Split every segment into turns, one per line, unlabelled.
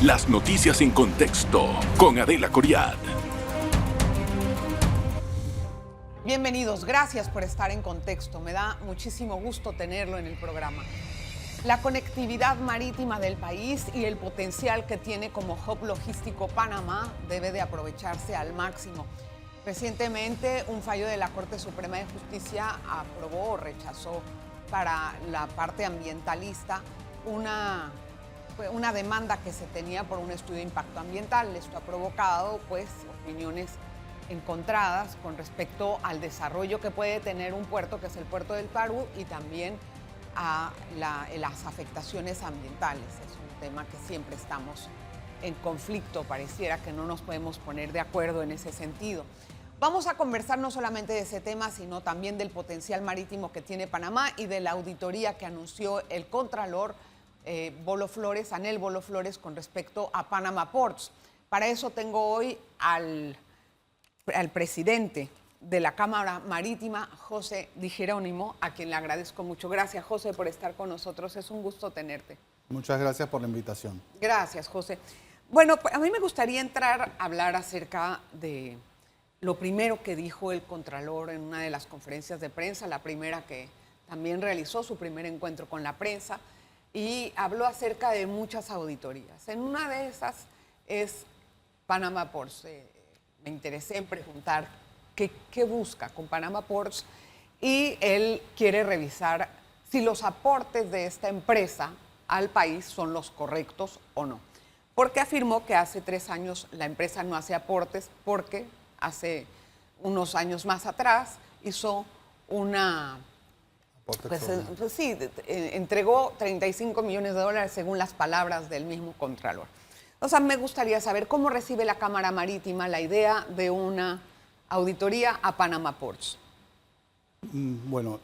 Las noticias en contexto con Adela Coriad.
Bienvenidos, gracias por estar en Contexto. Me da muchísimo gusto tenerlo en el programa. La conectividad marítima del país y el potencial que tiene como hub logístico Panamá debe de aprovecharse al máximo. Recientemente, un fallo de la Corte Suprema de Justicia aprobó o rechazó para la parte ambientalista una demanda que se tenía por un estudio de impacto ambiental. Esto ha provocado opiniones encontradas con respecto al desarrollo que puede tener un puerto, que es el puerto del Parú, y también a las afectaciones ambientales. Es un tema que siempre estamos en conflicto, pareciera que no nos podemos poner de acuerdo en ese sentido. Vamos a conversar no solamente de ese tema, sino también del potencial marítimo que tiene Panamá y de la auditoría que anunció el Contralor Anel Bolo Flores con respecto a Panama Ports. Para eso tengo hoy al presidente de la Cámara Marítima, José Di Jerónimo, a quien le agradezco mucho. Gracias, José, por estar con nosotros. Es un gusto tenerte.
Muchas gracias por la invitación.
Gracias, José. Bueno, a mí me gustaría entrar a hablar acerca de lo primero que dijo el Contralor en una de las conferencias de prensa, la primera que también realizó su primer encuentro con la prensa, y habló acerca de muchas auditorías. En una de esas es Panama Ports. Me interesé en preguntar qué busca con Panama Ports, y él quiere revisar si los aportes de esta empresa al país son los correctos o no. Porque afirmó que hace 3 años la empresa no hace aportes porque hace unos años más atrás hizo entregó $35 millones según las palabras del mismo Contralor. O sea, me gustaría saber cómo recibe la Cámara Marítima la idea de una auditoría a Panama Ports.
Bueno,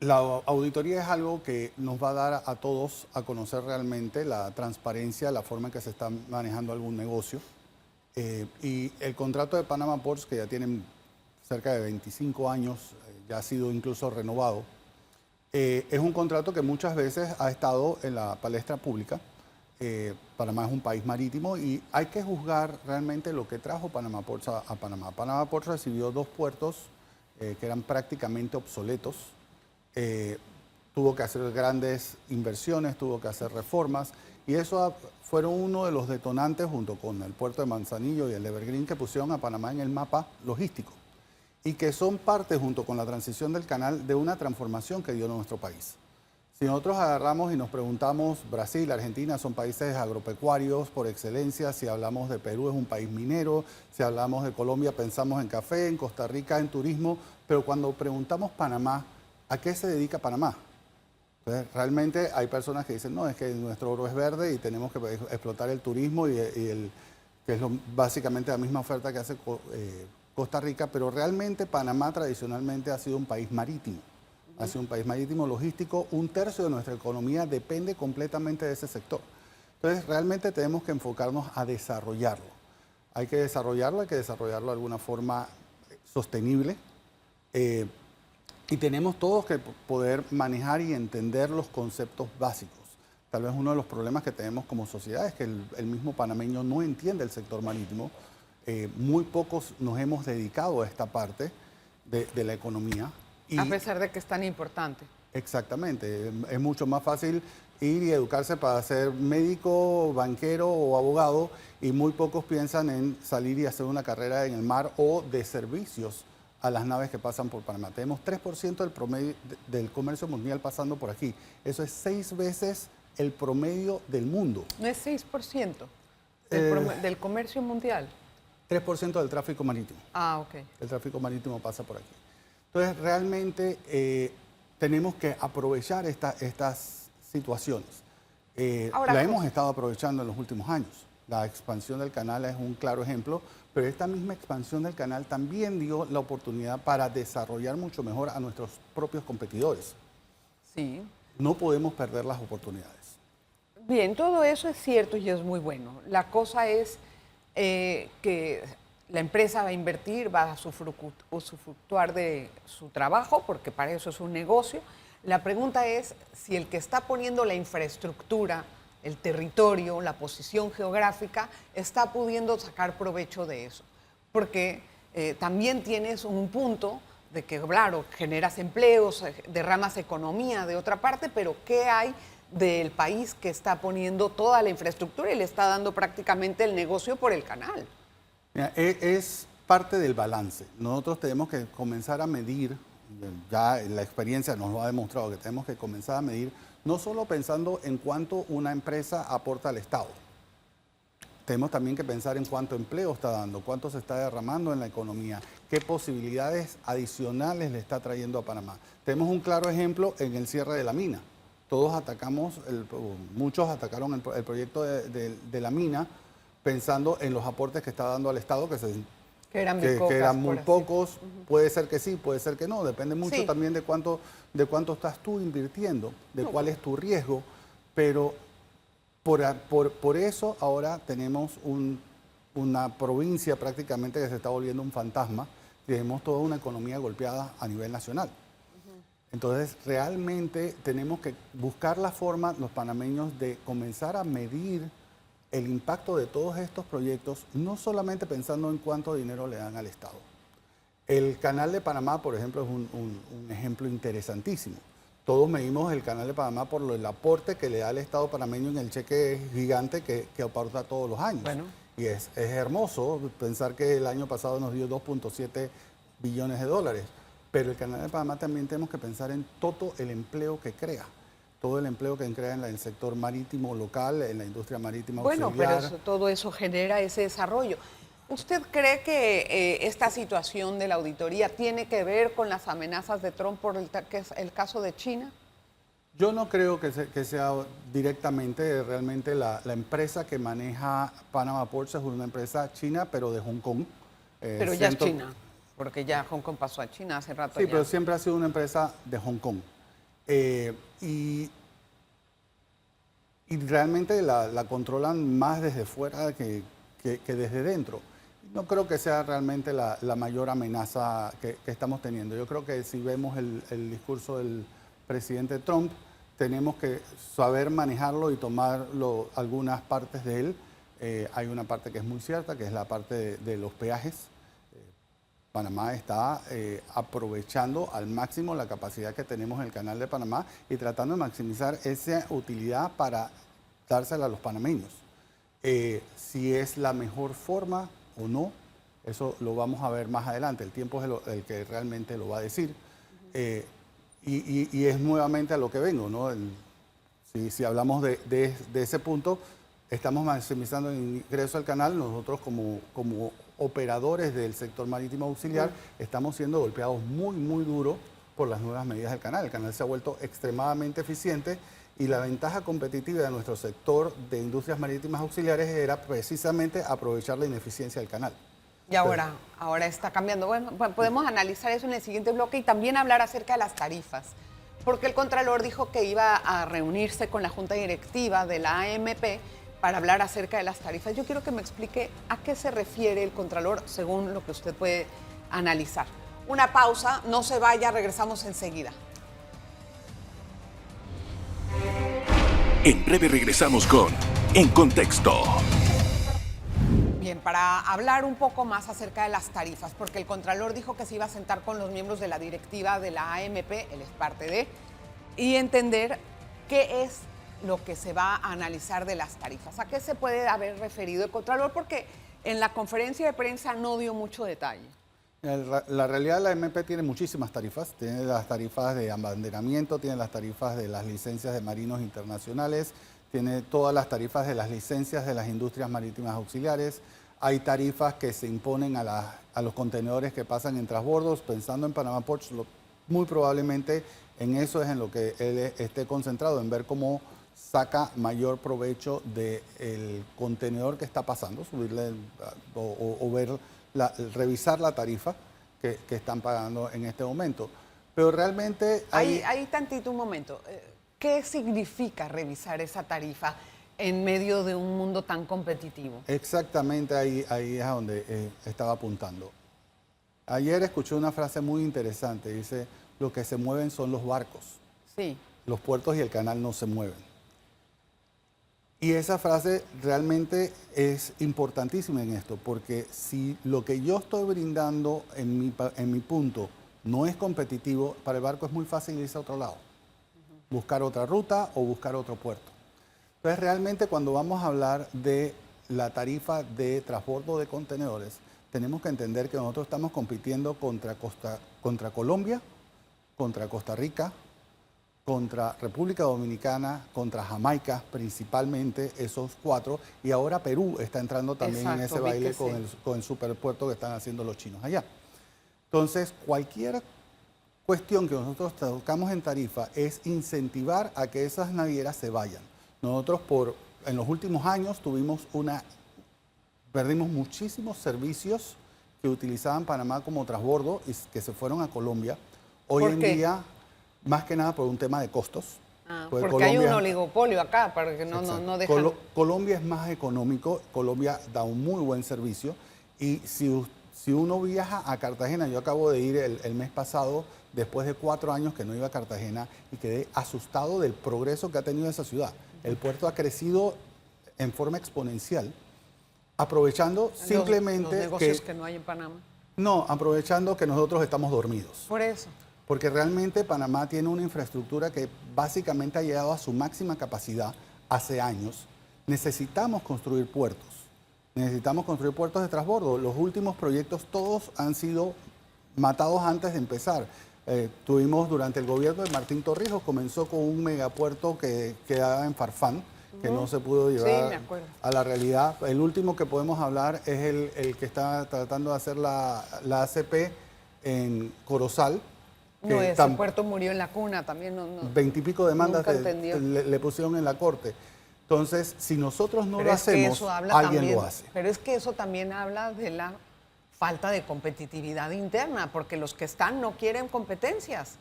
la auditoría es algo que nos va a dar a todos a conocer realmente la transparencia, la forma en que se está manejando algún negocio. Y el contrato de Panama Ports, que ya tienen cerca de 25 años, ya ha sido incluso renovado, es un contrato que muchas veces ha estado en la palestra pública. Panamá es un país marítimo y hay que juzgar realmente lo que trajo Panama Ports a Panamá. Panama Ports recibió 2 puertos que eran prácticamente obsoletos. Tuvo que hacer grandes inversiones, tuvo que hacer reformas, y eso fueron uno de los detonantes, junto con el puerto de Manzanillo y el Evergreen, que pusieron a Panamá en el mapa logístico y que son parte, junto con la transición del canal, de una transformación que dio nuestro país. Si nosotros agarramos y nos preguntamos, Brasil, Argentina son países agropecuarios por excelencia. Si hablamos de Perú, es un país minero. Si hablamos de Colombia, pensamos en café, en Costa Rica, en turismo. Pero cuando preguntamos Panamá, ¿a qué se dedica Panamá? Entonces, realmente hay personas que dicen, no, es que nuestro oro es verde y tenemos que explotar el turismo, que es básicamente la misma oferta que hace Costa Rica, pero realmente Panamá tradicionalmente ha sido un país marítimo. Ha sido un país marítimo logístico. 1/3 de nuestra economía depende completamente de ese sector. Entonces, realmente tenemos que enfocarnos a desarrollarlo. Hay que desarrollarlo de alguna forma sostenible. Y tenemos todos que poder manejar y entender los conceptos básicos. Tal vez uno de los problemas que tenemos como sociedad es que el mismo panameño no entiende el sector marítimo. Muy pocos nos hemos dedicado a esta parte de la economía.
A pesar de que es tan importante.
Exactamente. Es mucho más fácil ir y educarse para ser médico, banquero o abogado, y muy pocos piensan en salir y hacer una carrera en el mar o de servicios a las naves que pasan por Panamá. Tenemos 3% del promedio del comercio mundial pasando por aquí. Eso es 6 veces el promedio del mundo.
¿No es 6% del comercio mundial?
3% del tráfico marítimo.
Ah, ok.
El tráfico marítimo pasa por aquí. Entonces, realmente tenemos que aprovechar estas situaciones. La hemos estado aprovechando en los últimos años. La expansión del canal es un claro ejemplo, pero esta misma expansión del canal también dio la oportunidad para desarrollar mucho mejor a nuestros propios competidores.
Sí.
No podemos perder las oportunidades.
Bien, todo eso es cierto y es muy bueno. La cosa es que la empresa va a invertir, va a usufructuar de su trabajo, porque para eso es un negocio. La pregunta es si el que está poniendo la infraestructura el territorio, la posición geográfica, está pudiendo sacar provecho de eso. Porque también tienes un punto de que, claro, generas empleos, derramas economía de otra parte, pero ¿qué hay del país que está poniendo toda la infraestructura y le está dando prácticamente el negocio por el canal?
Mira, es parte del balance. Nosotros tenemos que comenzar a medir, ya la experiencia nos lo ha demostrado, que tenemos que comenzar a medir, no solo pensando en cuánto una empresa aporta al Estado. Tenemos también que pensar en cuánto empleo está dando, cuánto se está derramando en la economía, qué posibilidades adicionales le está trayendo a Panamá. Tenemos un claro ejemplo en el cierre de la mina. Todos atacamos, muchos atacaron el proyecto de la mina pensando en los aportes que está dando al Estado, que eran muy pocos. Puede ser que sí, puede ser que no. Depende mucho también de cuánto estás tú invirtiendo, de cuál es tu riesgo. Pero por eso ahora tenemos una provincia prácticamente que se está volviendo un fantasma. Tenemos toda una economía golpeada a nivel nacional. Entonces, realmente tenemos que buscar la forma, los panameños, de comenzar a medir el impacto de todos estos proyectos, no solamente pensando en cuánto dinero le dan al Estado. El Canal de Panamá, por ejemplo, es un ejemplo interesantísimo. Todos medimos el Canal de Panamá por el aporte que le da el Estado panameño en el cheque gigante que aporta todos los años. Bueno. Y es hermoso pensar que el año pasado nos dio 2.7 billones de dólares. Pero el Canal de Panamá también tenemos que pensar en todo el empleo que crea. Todo el empleo que crea en el sector marítimo local, en la industria marítima auxiliar.
Bueno, pero todo eso genera ese desarrollo. ¿Usted cree que esta situación de la auditoría tiene que ver con las amenazas de Trump por el caso de China?
Yo no creo que sea directamente, realmente la empresa que maneja Panama Ports es una empresa china, pero de Hong Kong.
Pero ya es China, porque ya Hong Kong pasó a China hace rato.
Sí,
ya.
pero siempre ha sido una empresa de Hong Kong. Y realmente la controlan más desde fuera que desde dentro. No creo que sea realmente la mayor amenaza que estamos teniendo. Yo creo que si vemos el discurso del presidente Trump, tenemos que saber manejarlo y tomar algunas partes de él. Hay una parte que es muy cierta, que es la parte de los peajes. Panamá está aprovechando al máximo la capacidad que tenemos en el Canal de Panamá y tratando de maximizar esa utilidad para dársela a los panameños. Si es la mejor forma o no, eso lo vamos a ver más adelante. El tiempo es el que realmente lo va a decir. Y es nuevamente a lo que vengo, ¿no? Si hablamos de ese punto, estamos maximizando el ingreso al canal. Nosotros como operadores del sector marítimo auxiliar estamos siendo golpeados muy duro por las nuevas medidas del canal. El canal se ha vuelto extremadamente eficiente y la ventaja competitiva de nuestro sector de industrias marítimas auxiliares era precisamente aprovechar la ineficiencia del canal.
Y ahora está cambiando. Bueno, podemos analizar eso en el siguiente bloque y también hablar acerca de las tarifas, porque el Contralor dijo que iba a reunirse con la Junta Directiva de la AMP para hablar acerca de las tarifas. Yo quiero que me explique a qué se refiere el Contralor según lo que usted puede analizar. Una pausa, no se vaya, regresamos enseguida.
En breve regresamos con En Contexto.
Bien, para hablar un poco más acerca de las tarifas, porque el Contralor dijo que se iba a sentar con los miembros de la directiva de la AMP, él es parte de, y entender qué es lo que se va a analizar de las tarifas. ¿A qué se puede haber referido el Contralor? Porque en la conferencia de prensa no dio mucho detalle.
La realidad, la AMP tiene muchísimas tarifas. Tiene las tarifas de abanderamiento, tiene las tarifas de las licencias de marinos internacionales, tiene todas las tarifas de las licencias de las industrias marítimas auxiliares. Hay tarifas que se imponen a los contenedores que pasan en transbordos. Pensando en Panama Ports, muy probablemente en eso es en lo que él esté concentrado, en ver cómo saca mayor provecho del contenedor que está pasando, subirle o ver, revisar la tarifa que están pagando en este momento. Pero realmente
Ahí tantito un momento. ¿Qué significa revisar esa tarifa en medio de un mundo tan competitivo?
Exactamente ahí es a donde estaba apuntando. Ayer escuché una frase muy interesante, dice, lo que se mueven son los barcos.
Sí.
Los puertos y el canal no se mueven. Y esa frase realmente es importantísima en esto, porque si lo que yo estoy brindando en mi punto no es competitivo, para el barco es muy fácil irse a otro lado, buscar otra ruta o buscar otro puerto. Entonces, realmente cuando vamos a hablar de la tarifa de transbordo de contenedores, tenemos que entender que nosotros estamos compitiendo contra Colombia, contra Costa Rica, contra República Dominicana, contra Jamaica, principalmente esos 4, y ahora Perú está entrando también en ese baile con el superpuerto que están haciendo los chinos allá. Entonces, cualquier cuestión que nosotros tocamos en tarifa es incentivar a que esas navieras se vayan. Nosotros en los últimos años perdimos muchísimos servicios que utilizaban Panamá como transbordo y que se fueron a Colombia. Hoy en día, más que nada por un tema de costos.
Porque Colombia, hay un oligopolio acá, para que no dejan...
Colombia es más económico, Colombia da un muy buen servicio, y si uno viaja a Cartagena, yo acabo de ir el mes pasado, después de 4 años que no iba a Cartagena, y quedé asustado del progreso que ha tenido esa ciudad. El puerto ha crecido en forma exponencial, aprovechando simplemente
los negocios que no hay en Panamá.
No, aprovechando que nosotros estamos dormidos.
Por eso.
Porque realmente Panamá tiene una infraestructura que básicamente ha llegado a su máxima capacidad hace años. Necesitamos construir puertos. Necesitamos construir puertos de transbordo. Los últimos proyectos todos han sido matados antes de empezar. Tuvimos durante el gobierno de Martín Torrijos, comenzó con un megapuerto que quedaba en Farfán, que no se pudo llevar a la realidad. El último que podemos hablar es el que está tratando de hacer la ACP en Corozal.
No, ese puerto murió en la cuna también.
20 y pico demandas le pusieron en la corte. Entonces, si nosotros no lo hacemos, alguien lo hace.
Pero es que eso también habla de la falta de competitividad interna, porque los que están no quieren competencias.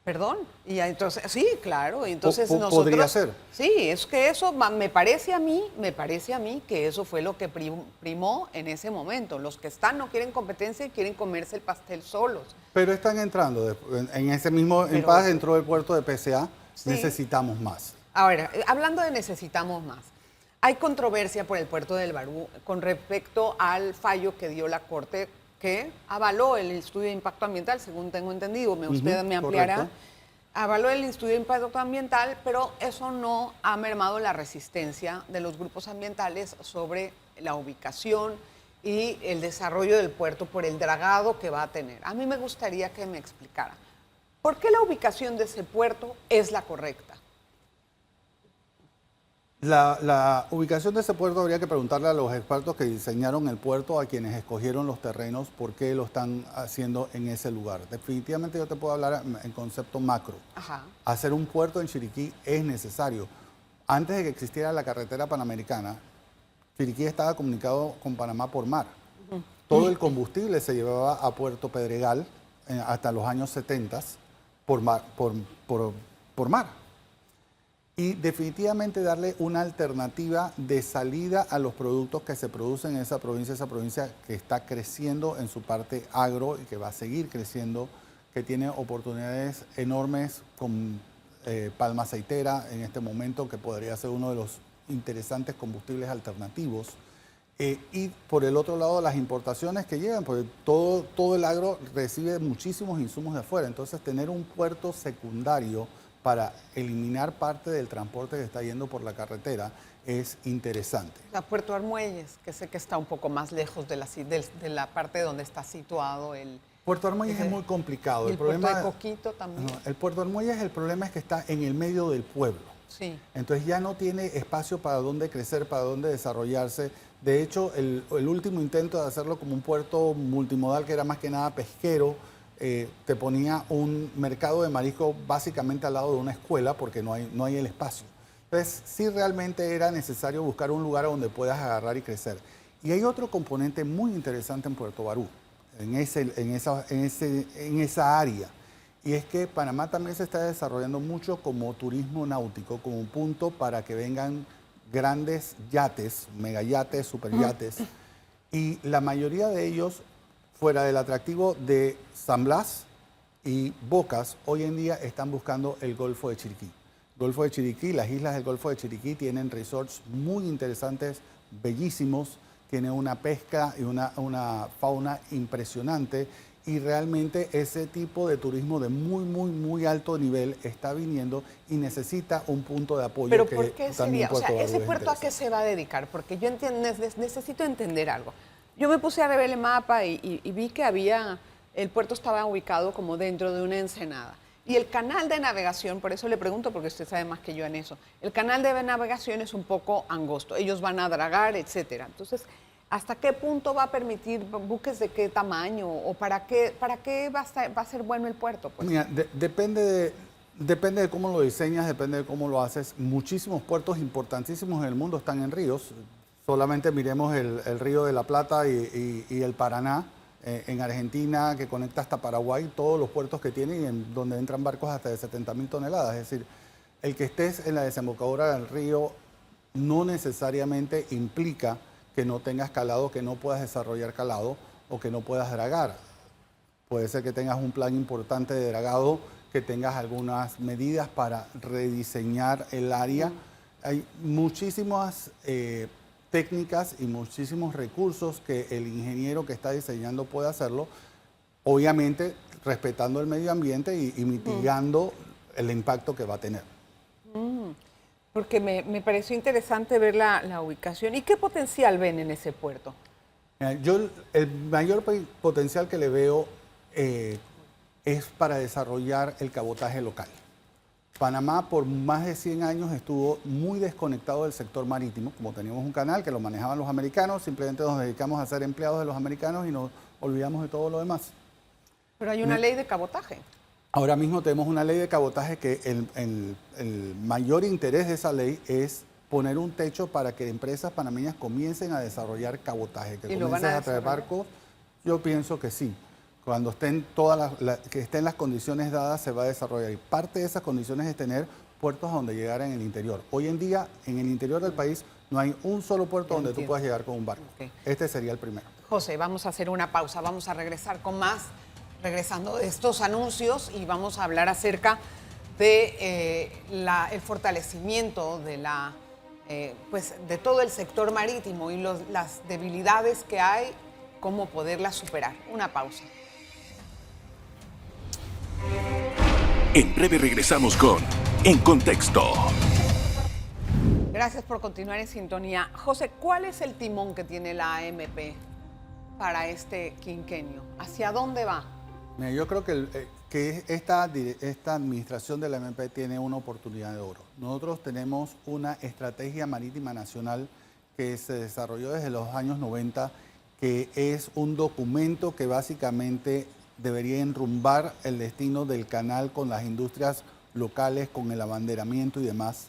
Perdón. Y entonces, sí, claro. Entonces nosotros...
Podría ser.
Sí, es que eso me parece a mí que eso fue lo que primó en ese momento. Los que están no quieren competencia y quieren comerse el pastel solos.
Pero están entrando, en ese mismo impasse entró el puerto de PCA, sí. Necesitamos más.
Ahora, hablando de necesitamos más, hay controversia por el puerto del Barú con respecto al fallo que dio la Corte que avaló el estudio de impacto ambiental, según tengo entendido, usted me ampliará. Correcto. Avaló el estudio de impacto ambiental, pero eso no ha mermado la resistencia de los grupos ambientales sobre la ubicación y el desarrollo del puerto por el dragado que va a tener. A mí me gustaría que me explicara, ¿por qué la ubicación de ese puerto es la correcta?
La ubicación de ese puerto habría que preguntarle a los expertos que diseñaron el puerto, a quienes escogieron los terrenos, por qué lo están haciendo en ese lugar. Definitivamente yo te puedo hablar en concepto macro. Ajá. Hacer un puerto en Chiriquí es necesario. Antes de que existiera la carretera panamericana, Chiriquí estaba comunicado con Panamá por mar. Todo el combustible se llevaba a Puerto Pedregal hasta los años 70 por mar. Y definitivamente darle una alternativa de salida a los productos que se producen en esa provincia que está creciendo en su parte agro y que va a seguir creciendo, que tiene oportunidades enormes con palma aceitera en este momento, que podría ser uno de los interesantes combustibles alternativos. Y por el otro lado, las importaciones que llegan, porque todo el agro recibe muchísimos insumos de afuera. Entonces, tener un puerto secundario para eliminar parte del transporte que está yendo por la carretera es interesante.
Puerto Armuelles, que sé que está un poco más lejos de la parte donde está situado el...
Puerto Armuelles es muy complicado.
El puerto de Coquito también.
No, el Puerto Armuelles, el problema es que está en el medio del pueblo.
Sí.
Entonces ya no tiene espacio para dónde crecer, para dónde desarrollarse. De hecho, el último intento de hacerlo como un puerto multimodal, que era más que nada pesquero, te ponía un mercado de marisco básicamente al lado de una escuela porque no hay el espacio. Entonces, sí realmente era necesario buscar un lugar donde puedas agarrar y crecer. Y hay otro componente muy interesante en Puerto Barú, en esa área. Y es que Panamá también se está desarrollando mucho como turismo náutico, como un punto para que vengan grandes yates, megayates, superyates. Y la mayoría de ellos, fuera del atractivo de San Blas y Bocas, hoy en día están buscando el Golfo de Chiriquí. Golfo de Chiriquí, las islas del Golfo de Chiriquí tienen resorts muy interesantes, bellísimos, tienen una pesca y una fauna impresionante y realmente ese tipo de turismo de muy alto nivel está viniendo y necesita un punto de apoyo.
Pero
que
¿por qué
también
sería? O sea,
Puerto
¿ese
Barú es
puerto a qué
interesante.
se va a dedicar? Porque yo necesito entender algo. Yo me puse a ver el mapa y vi que el puerto estaba ubicado como dentro de una ensenada. Y el canal de navegación, por eso le pregunto, porque usted sabe más que yo en eso, el canal de navegación es un poco angosto. Ellos van a dragar, etcétera. Entonces, ¿hasta qué punto va a permitir buques de qué tamaño? ¿O para qué va a ser bueno el puerto? Pues?
Mira, depende de cómo lo diseñas, depende de cómo lo haces. Muchísimos puertos importantísimos en el mundo están en ríos. Solamente miremos el río de la Plata y el Paraná en Argentina, que conecta hasta Paraguay, todos los puertos que tiene y donde entran barcos hasta de 70.000 toneladas. Es decir, el que estés en la desembocadura del río no necesariamente implica que no tengas calado, que no puedas desarrollar calado o que no puedas dragar. Puede ser que tengas un plan importante de dragado, que tengas algunas medidas para rediseñar el área. Hay muchísimas técnicas y muchísimos recursos que el ingeniero que está diseñando puede hacerlo, obviamente respetando el medio ambiente y mitigando el impacto que va a tener.
Porque me pareció interesante ver la ubicación. ¿Y qué potencial ven en ese puerto?
Yo el mayor potencial que le veo es para desarrollar el cabotaje local. Panamá por más de 100 años estuvo muy desconectado del sector marítimo, como teníamos un canal que lo manejaban los americanos, simplemente nos dedicamos a ser empleados de los americanos y nos olvidamos de todo lo demás.
Pero hay una ley de cabotaje.
Ahora mismo tenemos una ley de cabotaje que el mayor interés de esa ley es poner un techo para que empresas panameñas comiencen a desarrollar cabotaje, que
¿Y lo van a
comiencen a traer
desarrollar?
barcos. Yo pienso que sí. Cuando estén que estén las condiciones dadas, se va a desarrollar. Y parte de esas condiciones es tener puertos donde llegar en el interior. Hoy en día, en el interior del país, no hay un solo puerto donde tú puedas llegar con un barco.
Ok.
Este sería el primero.
José, vamos a hacer una pausa, vamos a regresar con más, regresando de estos anuncios y vamos a hablar acerca de el fortalecimiento de todo el sector marítimo y las debilidades que hay, cómo poderlas superar. Una pausa.
En breve regresamos con En Contexto.
Gracias por continuar en sintonía. José, ¿cuál es el timón que tiene la AMP para este quinquenio? ¿Hacia dónde va?
Mira, yo creo que esta administración de la AMP tiene una oportunidad de oro. Nosotros tenemos una estrategia marítima nacional que se desarrolló desde los años 90, que es un documento que básicamente debería enrumbar el destino del canal con las industrias locales, con el abanderamiento y demás,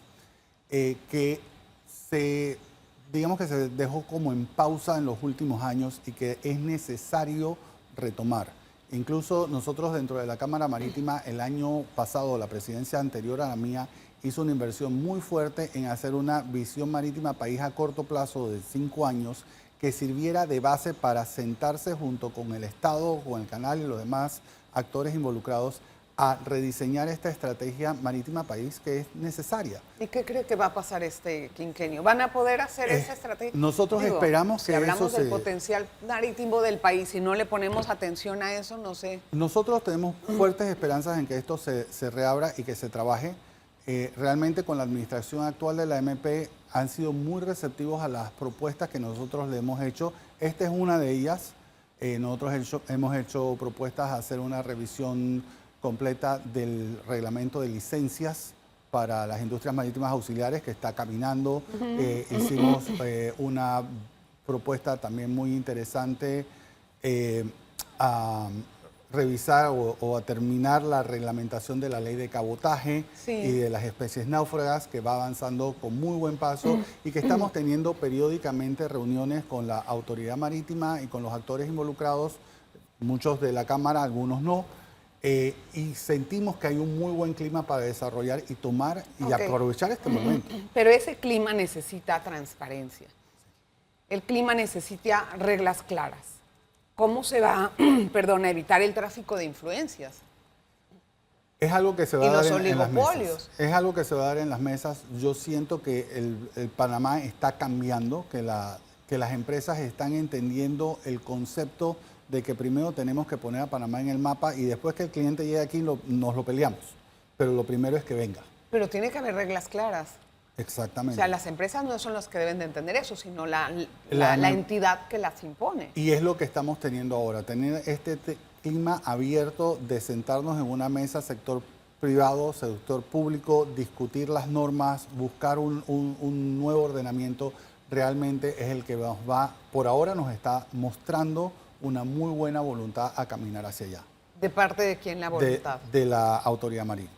digamos que se dejó como en pausa en los últimos años y que es necesario retomar. Incluso nosotros dentro de la Cámara Marítima el año pasado, la presidencia anterior a la mía, hizo una inversión muy fuerte en hacer una visión marítima país a corto plazo de 5 años que sirviera de base para sentarse junto con el Estado, con el canal y los demás actores involucrados a rediseñar esta estrategia marítima país que es necesaria.
¿Y qué cree que va a pasar este quinquenio? ¿Van a poder hacer esa estrategia?
Nosotros esperamos que
si hablamos
eso
del
se...
potencial marítimo del país, si no le ponemos atención a eso, no sé.
Nosotros tenemos fuertes esperanzas en que esto se reabra y que se trabaje. Realmente con la administración actual de la AMP han sido muy receptivos a las propuestas que nosotros le hemos hecho. Esta es una de ellas. Nosotros hemos hecho propuestas a hacer una revisión completa del reglamento de licencias para las industrias marítimas auxiliares que está caminando. Hicimos una propuesta también muy interesante a revisar o a terminar la reglamentación de la ley de cabotaje y de las especies náufragas, que va avanzando con muy buen paso y que estamos teniendo periódicamente reuniones con la autoridad marítima y con los actores involucrados, muchos de la Cámara, algunos no, y sentimos que hay un muy buen clima para desarrollar y tomar y aprovechar este momento.
Pero ese clima necesita transparencia. El clima necesita reglas claras. ¿Cómo se va, a evitar el tráfico de influencias?
Es algo que se va
Y
a dar
los
en las mesas.
oligopolios.
Es algo que se va a dar en las mesas. Yo siento que el Panamá está cambiando, que las empresas están entendiendo el concepto de que primero tenemos que poner a Panamá en el mapa y después que el cliente llegue aquí nos lo peleamos. Pero lo primero es que venga.
Pero tiene que haber reglas claras.
Exactamente.
O sea, las empresas no son las que deben de entender eso, sino la
La-
entidad que las impone.
Y es lo que estamos teniendo ahora, tener este clima abierto de sentarnos en una mesa, sector privado, sector público, discutir las normas, buscar un nuevo ordenamiento, realmente es el que por ahora nos está mostrando una muy buena voluntad a caminar hacia allá.
¿De parte de quién la voluntad?
De la autoridad marítima.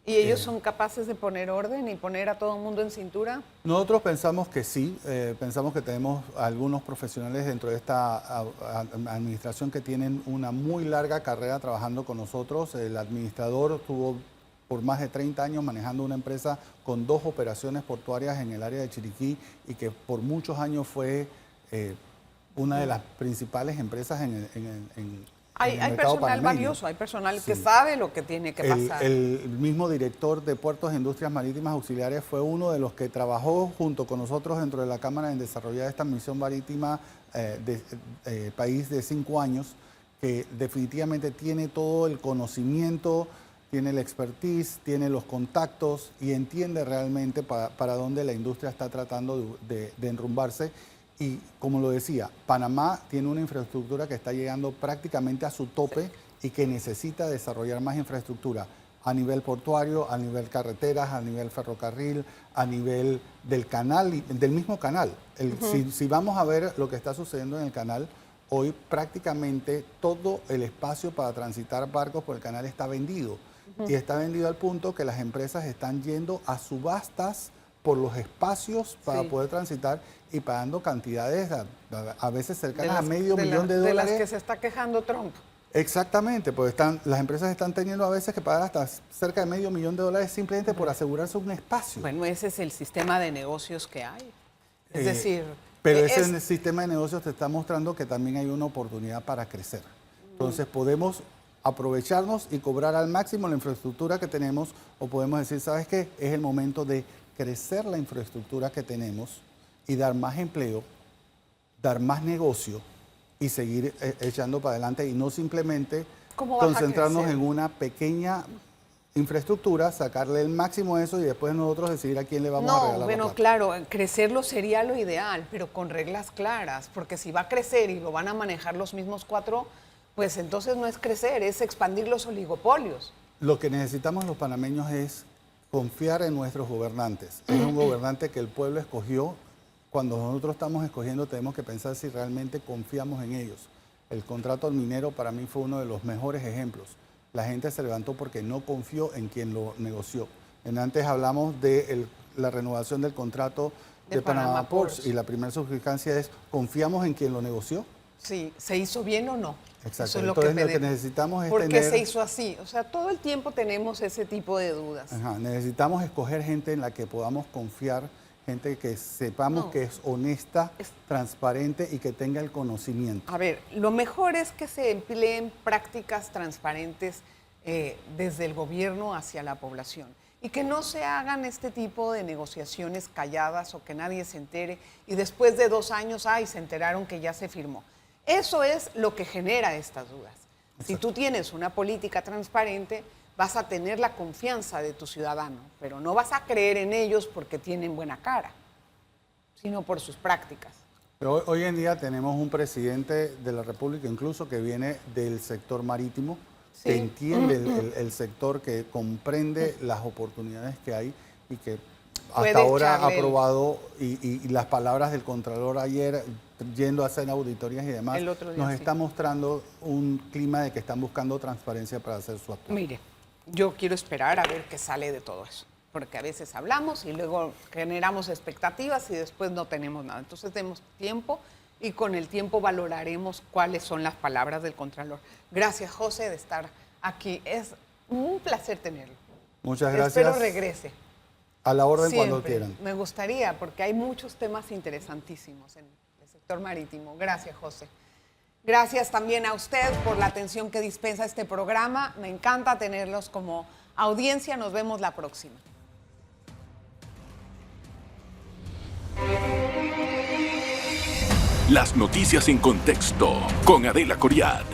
¿Y ellos son capaces de poner orden y poner a todo el mundo en cintura?
Nosotros pensamos que sí, pensamos que tenemos algunos profesionales dentro de esta administración que tienen una muy larga carrera trabajando con nosotros. El administrador estuvo por más de 30 años manejando una empresa con 2 operaciones portuarias en el área de Chiriquí y que por muchos años fue una de las principales empresas en el
Hay
mercado
personal
panameño.
valioso, hay personal que
Sí.
sabe lo que tiene que pasar.
El mismo director de Puertos e Industrias Marítimas Auxiliares fue uno de los que trabajó junto con nosotros dentro de la Cámara en desarrollar esta misión marítima país de 5 años, que definitivamente tiene todo el conocimiento, tiene el expertise, tiene los contactos y entiende realmente para dónde la industria está tratando de enrumbarse. Y como lo decía, Panamá tiene una infraestructura que está llegando prácticamente a su tope y que necesita desarrollar más infraestructura a nivel portuario, a nivel carreteras, a nivel ferrocarril, a nivel del canal, del mismo canal. Si vamos a ver lo que está sucediendo en el canal, hoy prácticamente todo el espacio para transitar barcos por el canal está vendido. Y está vendido al punto que las empresas están yendo a subastas por los espacios para poder transitar y pagando cantidades a veces cercanas a medio millón de dólares.
De las que se está quejando Trump.
Exactamente, pues las empresas están teniendo a veces que pagar hasta cerca de $500 millones simplemente por asegurarse un espacio.
Bueno, ese es el sistema de negocios que hay. Es decir...
Pero ese sistema de negocios te está mostrando que también hay una oportunidad para crecer. Entonces podemos aprovecharnos y cobrar al máximo la infraestructura que tenemos, o podemos decir, ¿sabes qué? Es el momento de crecer la infraestructura que tenemos y dar más empleo, dar más negocio y seguir echando para adelante y no simplemente concentrarnos en una pequeña infraestructura, sacarle el máximo de eso y después nosotros decidir a quién le vamos a regalar la plata.
Claro, crecerlo sería lo ideal, pero con reglas claras, porque si va a crecer y lo van a manejar los mismos 4, pues entonces no es crecer, es expandir los oligopolios.
Lo que necesitamos los panameños es confiar en nuestros gobernantes. Es un gobernante que el pueblo escogió. Cuando nosotros estamos escogiendo tenemos que pensar si realmente confiamos en ellos. El contrato al minero para mí fue uno de los mejores ejemplos. La gente se levantó porque no confió en quien lo negoció. Antes hablamos de la renovación del contrato de Panama Ports y la primera sustancia es, ¿confiamos en quien lo negoció?
Sí, ¿se hizo bien o no?
Exacto.
Eso es
Entonces
lo
que necesitamos es
¿Por qué se hizo así? O sea, todo el tiempo tenemos ese tipo de dudas.
Necesitamos escoger gente en la que podamos confiar, gente que sepamos que es honesta, transparente y que tenga el conocimiento.
A ver, lo mejor es que se empleen prácticas transparentes desde el gobierno hacia la población y que no se hagan este tipo de negociaciones calladas o que nadie se entere y después de 2 años, se enteraron que ya se firmó. Eso es lo que genera estas dudas. Exacto. Si tú tienes una política transparente, vas a tener la confianza de tu ciudadano, pero no vas a creer en ellos porque tienen buena cara, sino por sus prácticas.
Pero hoy en día tenemos un presidente de la República incluso que viene del sector marítimo, que entiende el sector, que comprende las oportunidades que hay y que hasta ahora ha aprobado, y las palabras del Contralor ayer, yendo a hacer auditorías y demás, nos está mostrando un clima de que están buscando transparencia para hacer su actuación.
Mire, yo quiero esperar a ver qué sale de todo eso, porque a veces hablamos y luego generamos expectativas y después no tenemos nada. Entonces demos tiempo y con el tiempo valoraremos cuáles son las palabras del Contralor. Gracias, José, de estar aquí. Es un placer tenerlo.
Muchas gracias.
Espero regrese.
A la orden
Siempre.
cuando quieran.
Me gustaría, porque hay muchos temas interesantísimos en el sector marítimo. Gracias, José. Gracias también a usted por la atención que dispensa este programa. Me encanta tenerlos como Audiencia, nos vemos la próxima.
Las noticias en contexto con Adela Coriad.